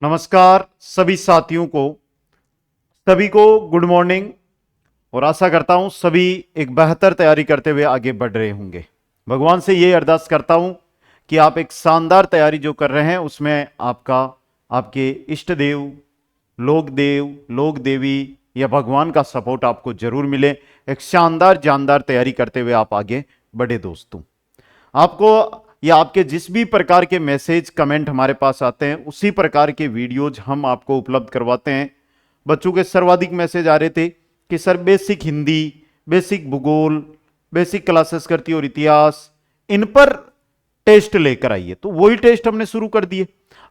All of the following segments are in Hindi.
नमस्कार सभी साथियों को। सभी को गुड मॉर्निंग। और आशा करता हूं सभी एक बेहतर तैयारी करते हुए आगे बढ़ रहे होंगे। भगवान से ये अरदास करता हूं कि आप एक शानदार तैयारी जो कर रहे हैं उसमें आपका, आपके इष्ट देव, लोक देवी या भगवान का सपोर्ट आपको जरूर मिले। एक शानदार जानदार तैयारी करते हुए आप आगे बढ़े दोस्तों। आपको या आपके जिस भी प्रकार के मैसेज कमेंट हमारे पास आते हैं उसी प्रकार के वीडियोज हम आपको उपलब्ध करवाते हैं। बच्चों के सर्वाधिक मैसेज आ रहे थे कि सर बेसिक हिंदी, बेसिक भूगोल, बेसिक क्लासेस करती और इतिहास, इन पर टेस्ट लेकर आइए। तो वही टेस्ट हमने शुरू कर दिए।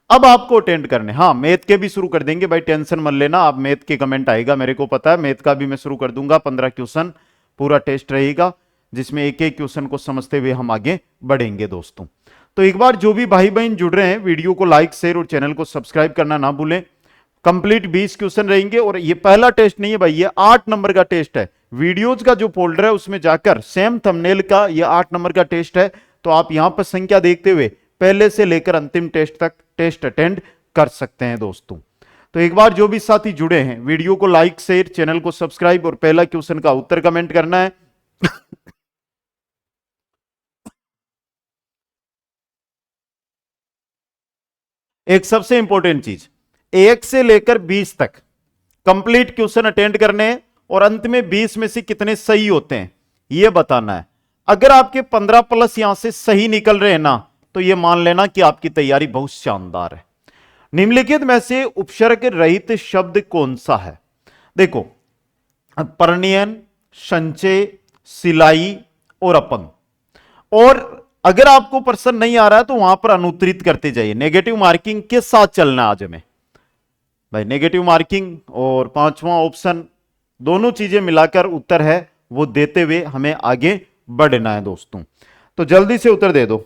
अब आपको अटेंड करने, हाँ मैथ के भी शुरू कर देंगे भाई, टेंशन मत लेना। आप मैथ के कमेंट आएगा, मेरे को पता है, मैथ का भी मैं शुरू कर दूंगा। 15 क्वेश्चन पूरा टेस्ट रहेगा जिसमें एक एक क्वेश्चन को समझते हुए हम आगे बढ़ेंगे दोस्तों। तो एक बार जो भी भाई बहन जुड़ रहे हैं वीडियो को लाइक शेयर और चैनल को सब्सक्राइब करना ना भूलें। कंप्लीट 20 क्वेश्चन रहेंगे और ये पहला टेस्ट नहीं है भाई, ये 8 नंबर का टेस्ट है। वीडियोज का जो फोल्डर है उसमें जाकर सेम थंबनेल का ये 8 नंबर का टेस्ट है। तो आप यहां पर संख्या देखते हुए पहले से लेकर अंतिम टेस्ट तक टेस्ट अटेंड कर सकते हैं दोस्तों। तो एक बार जो भी साथी जुड़े हैं वीडियो को लाइक शेयर, चैनल को सब्सक्राइब और पहला क्वेश्चन का उत्तर कमेंट करना है। एक सबसे इंपॉर्टेंट चीज, 1 से लेकर 20 तक कंप्लीट क्वेश्चन अटेंड करने हैं और अंत में 20 में से कितने सही होते हैं यह बताना है। अगर आपके 15 प्लस यहां से सही निकल रहे हैं ना, तो यह मान लेना कि आपकी तैयारी बहुत शानदार है। निम्नलिखित में से उपसर्ग रहित शब्द कौन सा है? देखो, परिणयन, संचय, सिलाई और अपंग। और अगर आपको प्रश्न नहीं आ रहा है तो वहां पर अनुत्तरित करते जाइए। नेगेटिव मार्किंग के साथ चलना आज हमें भाई। नेगेटिव मार्किंग और पांचवा ऑप्शन दोनों चीजें मिलाकर उत्तर है वो देते हुए हमें आगे बढ़ना है दोस्तों। तो जल्दी से उत्तर दे दो।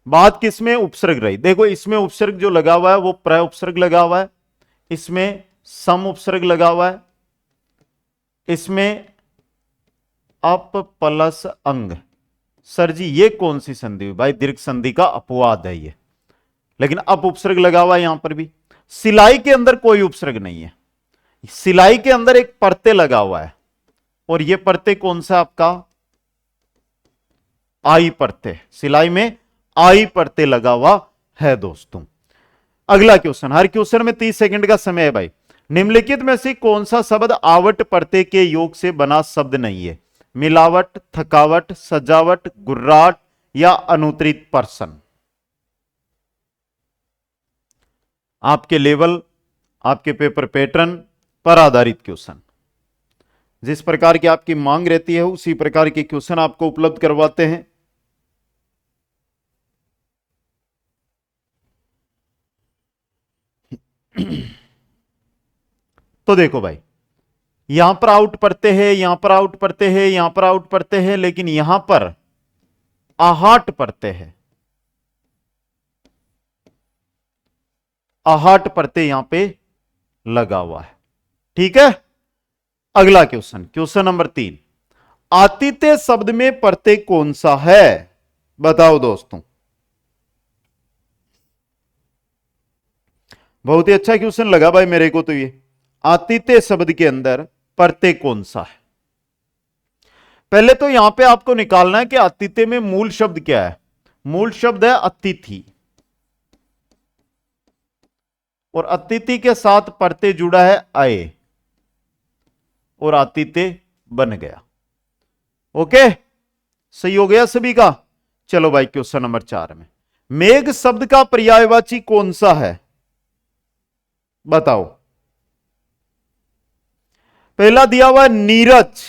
बात किसमें उपसर्ग रही? देखो इसमें उपसर्ग जो लगा हुआ है वो प्र उपसर्ग लगा हुआ है, इसमें सम उपसर्ग लगा हुआ है, इसमें अप प्लस अंग। सर जी ये कौन सी संधि हुई? भाई दीर्घ संधि का अपवाद है ये, लेकिन अप उपसर्ग लगा हुआ है यहां पर भी। सिलाई के अंदर कोई उपसर्ग नहीं है, सिलाई के अंदर एक परते लगा हुआ है और ये परते कौन सा आपका? आई परते। सिलाई में आई परते लगा हुआ है दोस्तों। अगला क्वेश्चन, हर क्वेश्चन में 30 सेकंड का समय है भाई। निम्नलिखित में से कौन सा शब्द आवट परते के योग से बना शब्द नहीं है? मिलावट, थकावट, सजावट, गुर्राट या अनुत्तरित पर्सन। आपके लेवल, आपके पेपर पैटर्न पर आधारित क्वेश्चन, जिस प्रकार की आपकी मांग रहती है उसी प्रकार के क्वेश्चन आपको उपलब्ध करवाते हैं। तो देखो भाई, यहां पर आउट पढ़ते हैं, यहां पर आउट पढ़ते हैं, यहां पर आउट पढ़ते हैं, लेकिन यहां पर आहट पढ़ते हैं। आहट पढ़ते यहां पे लगा हुआ है। ठीक है, अगला क्वेश्चन, क्वेश्चन नंबर 3। आतिथ्य शब्द में प्रत्यय कौन सा है? बताओ दोस्तों। बहुत ही अच्छा क्वेश्चन लगा भाई मेरे को तो ये। आतिथ्य शब्द के अंदर प्रत्यय कौन सा है? पहले तो यहां पे आपको निकालना है कि आतिथ्य में मूल शब्द क्या है। मूल शब्द है अतिथि, और अतिथि के साथ प्रत्यय जुड़ा है अय, और आतिथ्य बन गया। ओके, सही हो गया सभी का। चलो भाई क्वेश्चन नंबर 4 में, मेघ शब्द का पर्यायवाची कौन सा है? बताओ। पहला दिया हुआ है नीरज,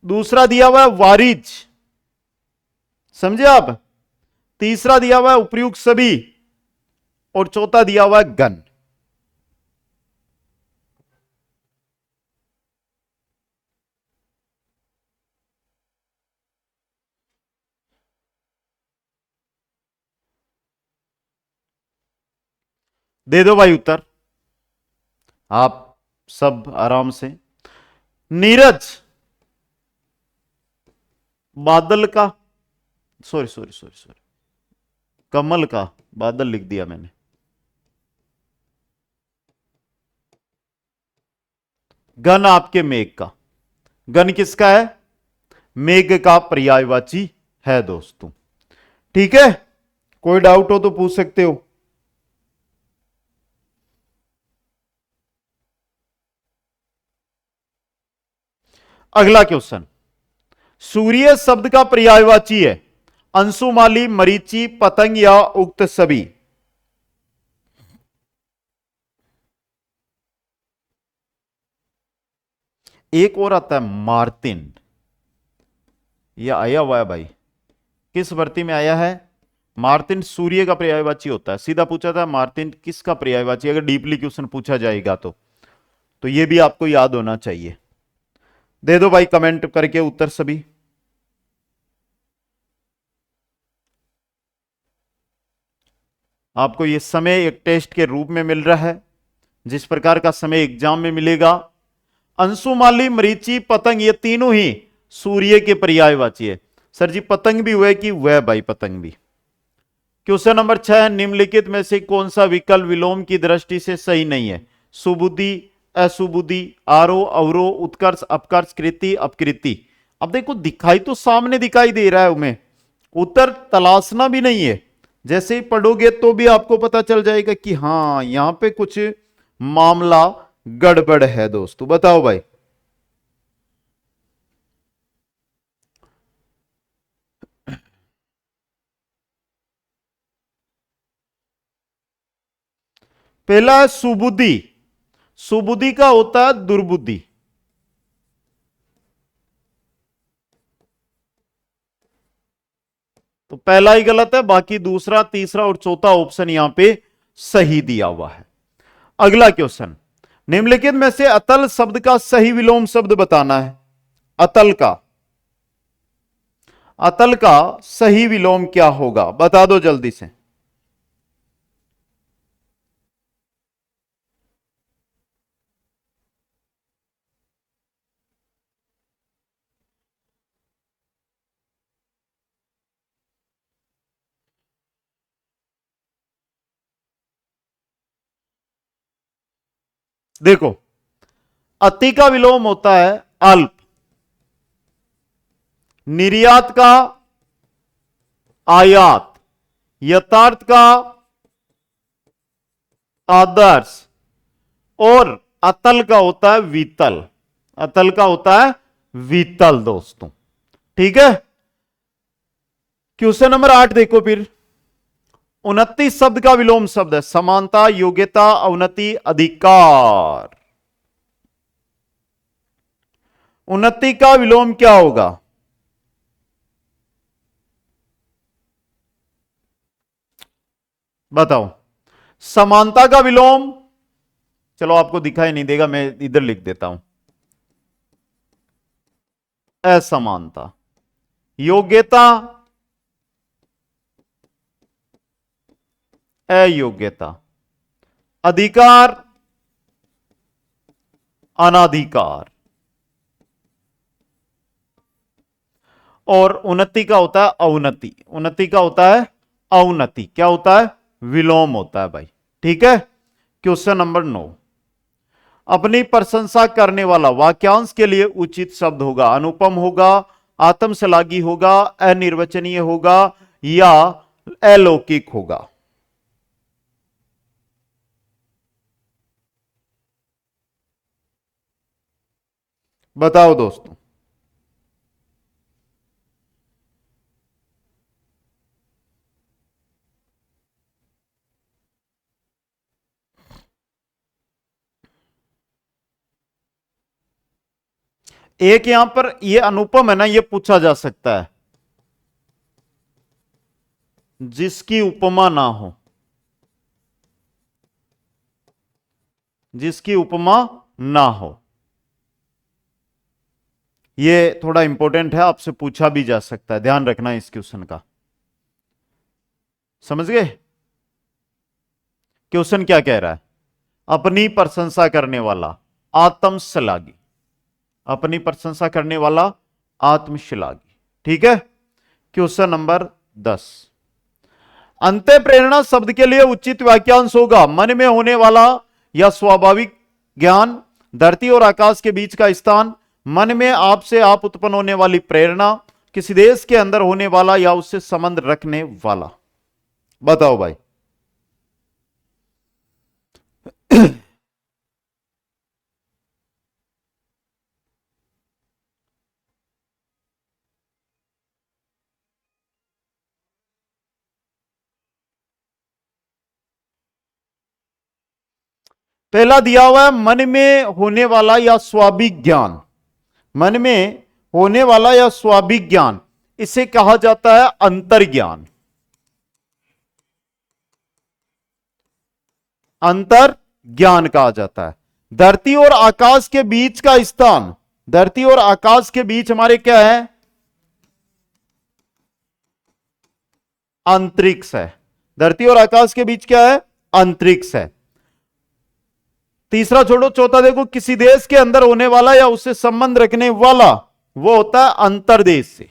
दूसरा दिया हुआ है वारिज, समझे आप, तीसरा दिया हुआ है उपयुक्त सभी, और चौथा दिया हुआ है गण। दे दो भाई उत्तर आप सब आराम से। नीरज बादल का, सॉरी सॉरी सॉरी सॉरी, कमल का, बादल लिख दिया मैंने। गण आपके मेघ का, गण किसका है? मेघ का पर्यायवाची है दोस्तों। ठीक है, कोई डाउट हो तो पूछ सकते हो। अगला क्वेश्चन, सूर्य शब्द का पर्यायवाची है अंशुमाली, मरीचि, पतंग या उक्त सभी। एक और आता है मार्टिन, यह आया हुआ है भाई, किस भर्ती में आया है? मार्टिन सूर्य का पर्यायवाची होता है। सीधा पूछा था मार्टिन किसका पर्यायवाची, अगर डीपली क्वेश्चन पूछा जाएगा तो यह भी आपको याद होना चाहिए। दे दो भाई कमेंट करके उत्तर सभी। आपको यह समय एक टेस्ट के रूप में मिल रहा है, जिस प्रकार का समय एग्जाम में मिलेगा। अंशुमाली, मरीचि, पतंग ये तीनों ही सूर्य के पर्यायवाची है। सर जी पतंग भी हुए कि वह भाई पतंग भी। क्वेश्चन नंबर 6, निम्नलिखित में से कौन सा विकल्प विलोम की दृष्टि से सही नहीं है? सुबुद्धि, असुबुद्धि, आरोह, अवरोह, उत्कर्ष, अपकर्ष, कृति, अपकृति। अब देखो दिखाई तो सामने दिखाई दे रहा है, उन्हें उत्तर तलाशना भी नहीं है। जैसे ही पढ़ोगे तो भी आपको पता चल जाएगा कि हां यहां पे कुछ मामला गड़बड़ है दोस्तों। बताओ भाई। पहला है सुबुद्धि, सुबुद्धि का होता है दुर्बुद्धि। तो पहला ही गलत है, बाकी दूसरा, तीसरा और चौथा ऑप्शन यहां पे सही दिया हुआ है। अगला क्वेश्चन, निम्नलिखित में से अतल शब्द का सही विलोम शब्द बताना है। अतल का, अतल का सही विलोम क्या होगा, बता दो जल्दी से। देखो अति का विलोम होता है अल्प, निर्यात का आयात, यथार्थ का आदर्श, और अतल का होता है वितल। अतल का होता है वितल दोस्तों। ठीक है, क्वेश्चन नंबर 8 देखो फिर। उन्नति शब्द का विलोम शब्द है समानता, योग्यता, अवनति, अधिकार। उन्नति का विलोम क्या होगा? बताओ। समानता का विलोम, चलो आपको दिखाई नहीं देगा, मैं इधर लिख देता हूं, असमानता। योग्यता, अयोग्यता। अधिकार, अनाधिकार। और उन्नति का होता है अवनति। उन्नति का होता है अवनति। क्या होता है? विलोम होता है भाई। ठीक है, क्वेश्चन नंबर 9, अपनी प्रशंसा करने वाला वाक्यांश के लिए उचित शब्द होगा। अनुपम होगा, आत्मश्लाघी होगा, अनिर्वचनीय होगा या अलौकिक होगा। बताओ दोस्तों। एक यहां पर ये अनुपम है ना, ये पूछा जा सकता है, जिसकी उपमा ना हो, जिसकी उपमा ना हो। ये थोड़ा इंपॉर्टेंट है, आपसे पूछा भी जा सकता है, ध्यान रखना इस क्वेश्चन का। समझ गए? क्वेश्चन क्या कह रहा है? अपनी प्रशंसा करने वाला आत्मश्लाघी, अपनी प्रशंसा करने वाला आत्मश्लाघी। ठीक है। क्वेश्चन नंबर 10, अंत्य प्रेरणा शब्द के लिए उचित वाक्यांश होगा मन में होने वाला या स्वाभाविक ज्ञान, धरती और आकाश के बीच का स्थान, मन में आपसे आप उत्पन्न होने वाली प्रेरणा, किसी देश के अंदर होने वाला या उससे संबंध रखने वाला। बताओ भाई। पहला दिया हुआ है मन में होने वाला या स्वाभाविक ज्ञान। मन में होने वाला या स्वाभाविक ज्ञान, इसे कहा जाता है अंतर्ज्ञान। अंतर ज्ञान कहा जाता है। धरती और आकाश के बीच का स्थान, धरती और आकाश के बीच हमारे क्या है? अंतरिक्ष है। धरती और आकाश के बीच क्या है? अंतरिक्ष है। तीसरा छोड़ो, चौथा देखो, किसी देश के अंदर होने वाला या उससे संबंध रखने वाला, वो होता है अंतरदेश से।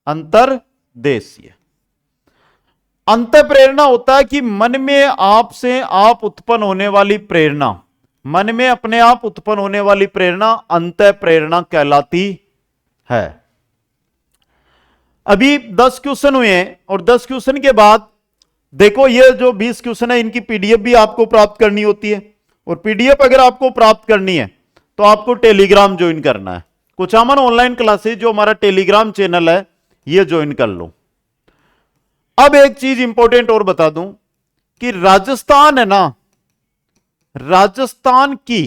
अंतरदेशीय। अंत प्रेरणा होता है कि मन में आपसे आप उत्पन्न होने वाली प्रेरणा, मन में अपने आप उत्पन्न होने वाली प्रेरणा अंत प्रेरणा कहलाती है। अभी 10 क्वेश्चन हुए हैं और 10 क्वेश्चन के बाद देखो, ये जो 20 क्वेश्चन है इनकी पीडीएफ भी आपको प्राप्त करनी होती है। और पीडीएफ अगर आपको प्राप्त करनी है तो आपको टेलीग्राम ज्वाइन करना है। कुचामन ऑनलाइन क्लासेस जो हमारा टेलीग्राम चैनल है, ये ज्वाइन कर लो। अब एक चीज इंपॉर्टेंट और बता दूं कि राजस्थान है ना, राजस्थान की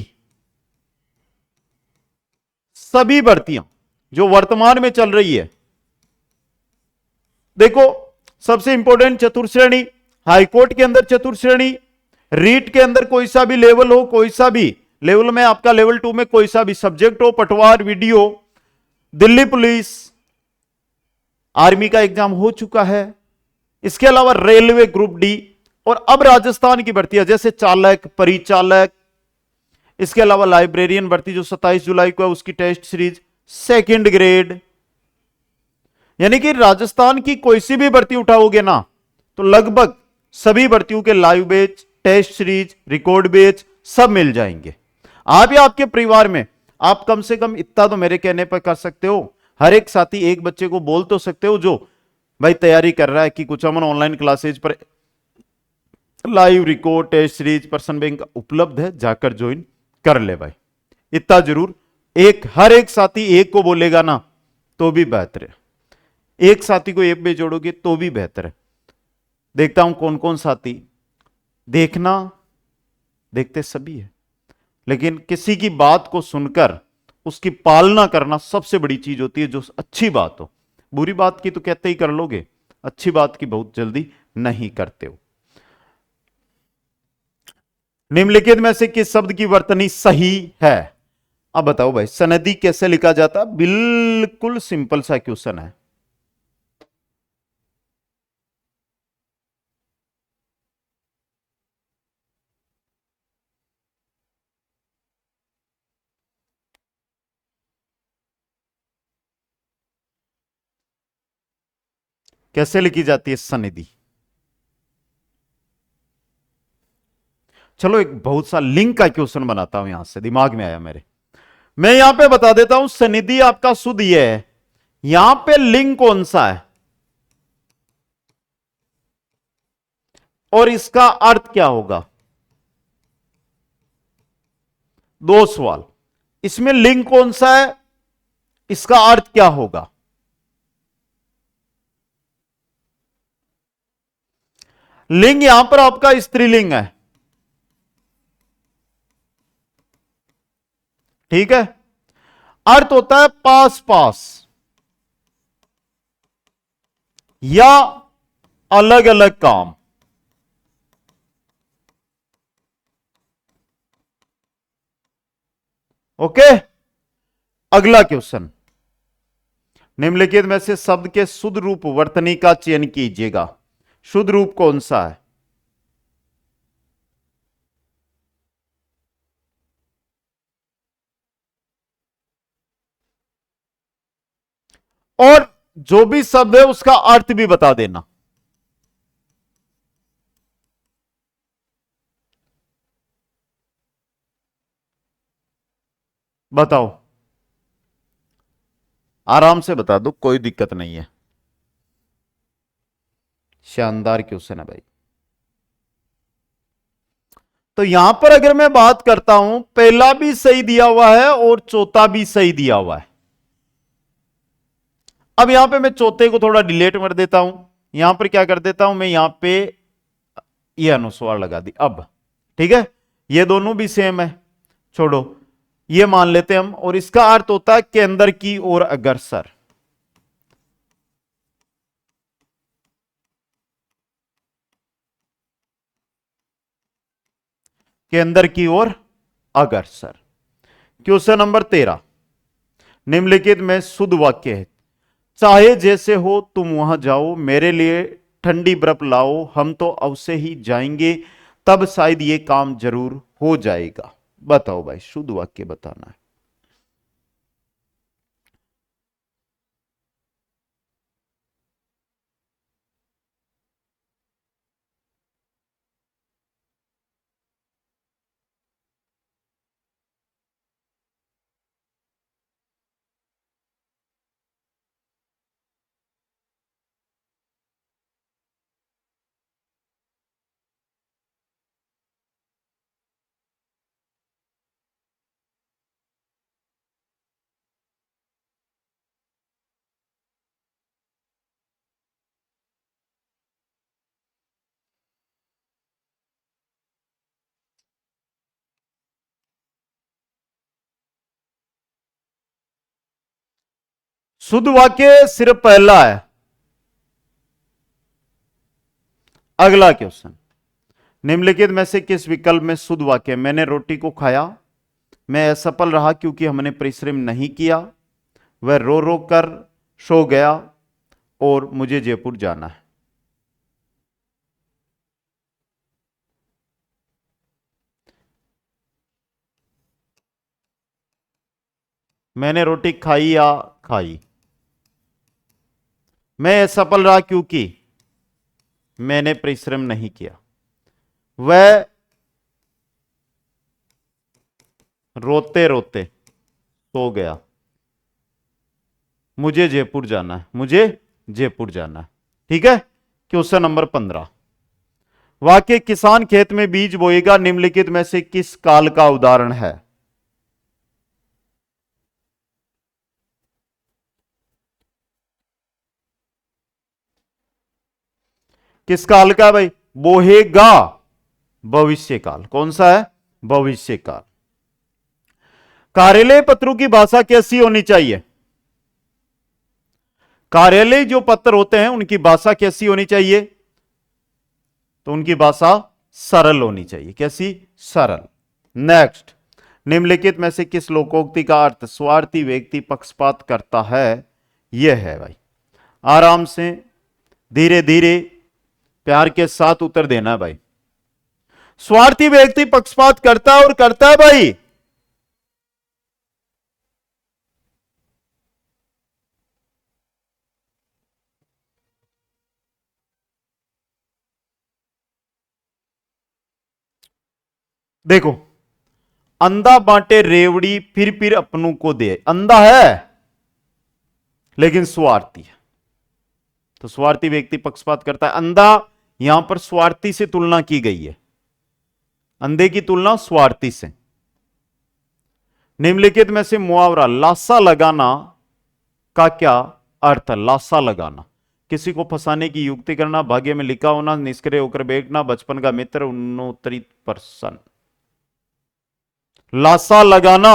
सभी भर्तियां जो वर्तमान में चल रही है, देखो सबसे इंपॉर्टेंट चतुर्श्रेणी, हाईकोर्ट के अंदर चतुर्श्रेणी, रीट के अंदर कोई सा भी लेवल हो, कोई सा भी लेवल में आपका लेवल 2 में कोई सा भी सब्जेक्ट हो, पटवार, वीडियो, दिल्ली पुलिस, आर्मी का एग्जाम हो चुका है, इसके अलावा रेलवे ग्रुप डी, और अब राजस्थान की भर्तियां जैसे चालक, परिचालक, इसके अलावा लाइब्रेरियन भर्ती जो 27 जुलाई को है उसकी टेस्ट सीरीज, सेकंड ग्रेड, यानी कि राजस्थान की कोई सी भी भर्ती उठाओगे ना तो लगभग सभी भर्तियों के live batch, test series, record batch सब मिल जाएंगे। आप या आपके परिवार में आप कम से कम इतना तो मेरे कहने पर कर सकते हो, हर एक साथी एक बच्चे को बोल तो सकते हो जो भाई तैयारी कर रहा है कि कुचामन ऑनलाइन क्लासेज पर live record, test series, person bank उपलब्ध है, जाकर ज्वाइन कर ले भाई। इतना जरूर, हर एक साथी एक को बोलेगा ना तो भी बेहतर है, एक साथी को एक में जोड़ोगे तो भी बेहतर है। देखता हूं कौन कौन साथी, देखना देखते सभी है, लेकिन किसी की बात को सुनकर उसकी पालना करना सबसे बड़ी चीज होती है। जो अच्छी बात हो, बुरी बात की तो कहते ही कर लोगे, अच्छी बात की बहुत जल्दी नहीं करते हो। निम्नलिखित में से किस शब्द की वर्तनी सही है? अब बताओ भाई, सनदी कैसे लिखा जाता? बिल्कुल सिंपल सा क्वेश्चन है। कैसे लिखी जाती है सनिधि? चलो एक बहुत सा लिंक का क्वेश्चन बनाता हूं, यहां से दिमाग में आया मेरे। मैं यहां पे बता देता हूं, सनिधि आपका शुद्ध ये है, यहां पे लिंक कौन सा है और इसका अर्थ क्या होगा? दो सवाल, इसमें लिंक कौन सा है, इसका अर्थ क्या होगा? लिंग यहां पर आपका स्त्रीलिंग है, ठीक है। अर्थ होता है पास पास या अलग अलग काम। ओके, अगला क्वेश्चन, निम्नलिखित में से शब्द के शुद्ध रूप वर्तनी का चयन कीजिएगा। शुद्ध रूप कौन सा है? और जो भी शब्द है उसका अर्थ भी बता देना। बताओ, आराम से बता दो, कोई दिक्कत नहीं है। शानदार क्वेश्चन है भाई। तो यहां पर अगर मैं बात करता हूं, पहला भी सही दिया हुआ है और चौथा भी सही दिया हुआ है। अब यहां पे मैं चौथे को थोड़ा डिलीट कर देता हूं, यहां पर क्या कर देता हूं मैं, यहां पे ये अनुस्वार लगा दी। अब ठीक है, ये दोनों भी सेम है, छोड़ो, ये मान लेते हैं हम। और इसका अर्थ होता है कि अंदर की ओर अग्रसर, के अंदर की ओर अग्रसर। क्वेश्चन नंबर 13, निम्नलिखित में शुद्ध वाक्य है। चाहे जैसे हो तुम वहां जाओ, मेरे लिए ठंडी बर्फ लाओ, हम तो अवश्य ही जाएंगे, तब शायद ये काम जरूर हो जाएगा। बताओ भाई, शुद्ध वाक्य बताना है। शुद्ध वाक्य सिर्फ पहला है। अगला क्वेश्चन, निम्नलिखित में से किस विकल्प में शुद्ध वाक्य? मैंने रोटी को खाया, मैं असफल रहा क्योंकि हमने परिश्रम नहीं किया, वह रो रो कर सो गया, और मुझे जयपुर जाना है। मैंने रोटी खाई या खाई? मैं असफल रहा क्योंकि मैंने परिश्रम नहीं किया, वह रोते रोते सो गया, मुझे जयपुर जाना है, मुझे जयपुर जाना है। ठीक है। क्वेश्चन नंबर 15, वाक्य किसान खेत में बीज बोएगा निम्नलिखित में से किस काल का उदाहरण है? किस काल का भाई? बोहेगा, भविष्य काल। कौन सा है? भविष्य काल। कार्यालय पत्रों की भाषा कैसी होनी चाहिए? कार्यालय जो पत्र होते हैं उनकी भाषा कैसी होनी चाहिए? तो उनकी भाषा सरल होनी चाहिए। कैसी? सरल। नेक्स्ट, निम्नलिखित में से किस लोकोक्ति का अर्थ स्वार्थी व्यक्ति पक्षपात करता है? यह है भाई, आराम से, धीरे धीरे, प्यार के साथ उत्तर देना है भाई। स्वार्थी व्यक्ति पक्षपात करता है, और करता है भाई। देखो, अंधा बांटे रेवड़ी फिर अपनों को दे। अंधा है लेकिन स्वार्थी है, तो स्वार्थी व्यक्ति पक्षपात करता है। अंधा, यहां पर स्वार्थी से तुलना की गई है, अंधे की तुलना स्वार्थी से। निम्नलिखित में से मुहावरा लासा लगाना का क्या अर्थ है? लासा लगाना, किसी को फंसाने की युक्ति करना, भाग्य में लिखा होना, निष्क्रिय होकर बैठना, बचपन का मित्र, उन्नोत्तरित पर्सन। लासा लगाना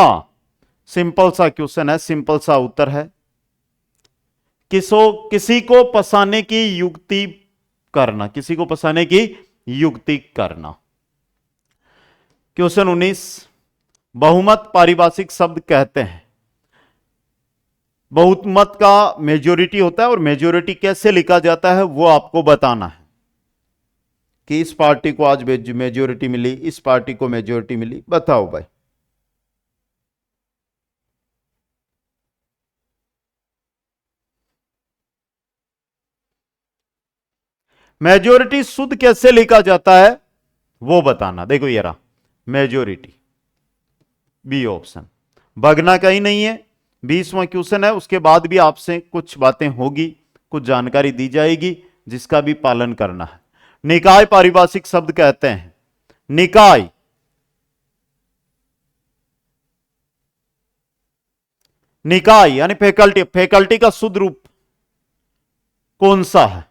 सिंपल सा क्वेश्चन है, सिंपल सा उत्तर है। किसी को फंसाने की युक्ति करना, किसी को फंसाने की युक्ति करना। क्वेश्चन 19, बहुमत पारिभाषिक शब्द कहते हैं। बहुमत का मेजोरिटी होता है, और मेजोरिटी कैसे लिखा जाता है वो आपको बताना है, कि इस पार्टी को आज मेजोरिटी मिली, इस पार्टी को मेजोरिटी मिली। बताओ भाई। मेजोरिटी शुद्ध कैसे लिखा जाता है वो बताना। देखो ये रहा मेजोरिटी, बी ऑप्शन। भगना कहीं नहीं है, 20वां क्वेश्चन है। उसके बाद भी आपसे कुछ बातें होगी, कुछ जानकारी दी जाएगी जिसका भी पालन करना है। निकाय पारिभाषिक शब्द कहते हैं। निकाय निकाय यानी फैकल्टी, फैकल्टी का शुद्ध रूप कौन सा है?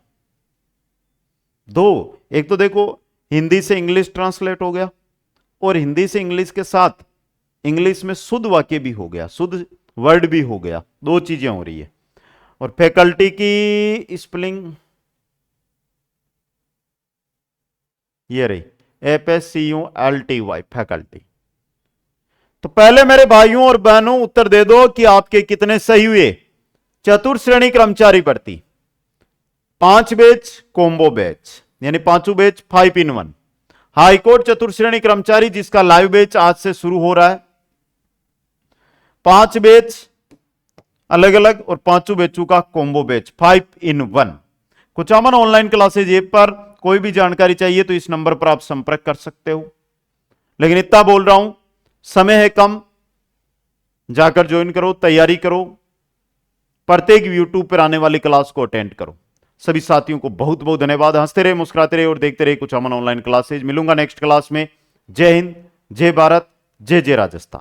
दो, एक तो देखो हिंदी से इंग्लिश ट्रांसलेट हो गया, और हिंदी से इंग्लिश के साथ इंग्लिश में शुद्ध वाक्य भी हो गया, शुद्ध वर्ड भी हो गया, दो चीजें हो रही है। और फैकल्टी की स्पेलिंग ये रही, FACULTY, फैकल्टी। तो पहले मेरे भाइयों और बहनों उत्तर दे दो कि आपके कितने सही हुए। चतुर्थ श्रेणी कर्मचारी भर्ती, 5 बैच कॉम्बो बैच, यानी पांचों बैच 5 in 1। हाईकोर्ट चतुर्थ श्रेणी कर्मचारी जिसका लाइव बैच आज से शुरू हो रहा है, 5 बैच अलग अलग और पांचों बैचों का combo batch 5 in 1। Kuchaman online classes app पर कोई भी जानकारी चाहिए तो इस नंबर पर आप संपर्क कर सकते हो। लेकिन इतना बोल रहा हूं, समय है कम, जाकर ज्वाइन करो, तैयारी करो, प्रत्येक यूट्यूब पर आने वाली क्लास को अटेंड करो। सभी साथियों को बहुत बहुत धन्यवाद। हंसते रहे, मुस्कुराते रहे और देखते रहे कुचामन ऑनलाइन क्लासेज। मिलूंगा नेक्स्ट क्लास में। जय हिंद, जय भारत, जय जय राजस्थान।